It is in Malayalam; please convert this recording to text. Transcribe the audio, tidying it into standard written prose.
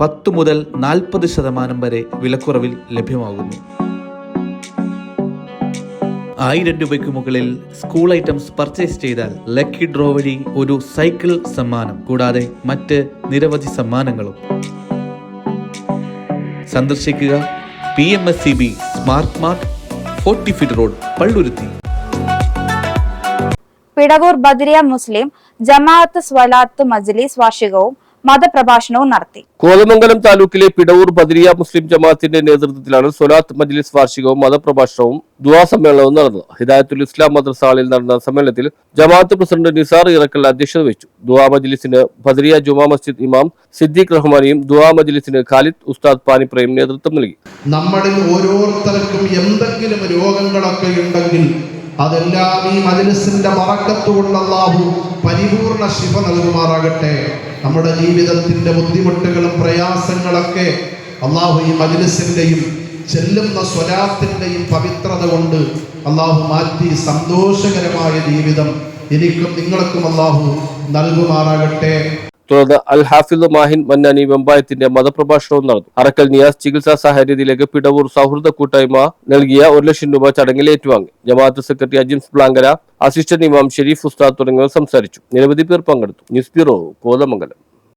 10 മുതൽ 40% വരെ വിലക്കുറവിൽ ലഭ്യമാകുന്നു. 1000 രൂപയ്ക്ക് മുകളിൽ സ്കൂൾ ഐറ്റംസ് പർച്ചേസ് ചെയ്താൽ ലക്കി ഡ്രോ വഴി ഒരു സൈക്കിൾ സമ്മാനം, കൂടാതെ മറ്റ് നിരവധി സമ്മാനങ്ങളും. സന്ദർശിക്കുക PMSCB smart mart, 40 feet road, Palluruthy. Pidavoor Badariya Muslim Jamaath Swalath Majlis വാർഷികവും മതപ്രഭാഷണവും നടത്തി. കോതമംഗലം താലൂക്കിലെ പിടവൂർ ബദരിയ മുസ്ലിം ജമാഅത്തിന്റെ നേതൃത്വത്തിലാണ് സ്വലാത്ത് മജ്ലിസ് വാർഷികവും മതപ്രഭാഷണവും ദുആ സമ്മേളനവും നടന്നത്. ഹിദായത്തുൽ ഇസ്ലാം മദ്രസ ഹാളിൽ നടന്ന സമ്മേളനത്തിൽ ജമാഅത്ത് പ്രസിഡന്റ് നിസാർ ഇറക്കൽ അധ്യക്ഷത വഹിച്ചു. ദുആ മജ്ലിസിന് ബദരിയ ജുമാ മസ്ജിദ് ഇമാം സിദ്ദീഖ് റഹ്മാനിയും ദുആ മജ്ലിസിന് ഖാലിദ് ഉസ്താദ് പാനിപ്രയും നേതൃത്വം നൽകി. നമ്മളിൽ ഓരോരുത്തർക്കും എന്തെങ്കിലും രോഗങ്ങളൊക്കെ ഉണ്ടെങ്കിൽ അതെല്ലാം ഈ മജ്ലിസിന്റെ ബറക്കത്തുകൊണ്ട് അല്ലാഹു പരിപൂർണ ശിഫ നൽകുമാറാകട്ടെ. നമ്മുടെ ജീവിതത്തിന്റെ ബുദ്ധിമുട്ടുകളും പ്രയാസങ്ങളൊക്കെ അല്ലാഹു ഈ മജ്ലിസിന്റെയും ചെല്ലുന്ന സ്വലാത്തിന്റെയും പവിത്രത കൊണ്ട് അല്ലാഹു മാറ്റി സന്തോഷകരമായ ജീവിതം എനിക്കും നിങ്ങൾക്കും അല്ലാഹു നൽകുമാറാകട്ടെ. തുടർന്ന് അൽ ഹാഫിദ് മാഹിൻ മന്നാനി വെമ്പായത്തിന്റെ മതപ്രഭാഷണവും നടന്നു. അറക്കൽ നിയാസ് ചികിത്സാ സഹായനിധിയിലേക്ക് പിടവൂർ സൗഹൃദ കൂട്ടായ്മ നൽകിയ 1 ലക്ഷം രൂപ ചടങ്ങിൽ ഏറ്റുവാങ്ങി. ജമാഅത്ത് സെക്രട്ടറി അജിംസ് ബ്ലാങ്കര, അസിസ്റ്റന്റ് ഇമാം ഷെരീഫ് ഉസ്താദ് തുടങ്ങിയവർ സംസാരിച്ചു. നിരവധി പേർ പങ്കെടുത്തു. News bureau, Kothamangalam.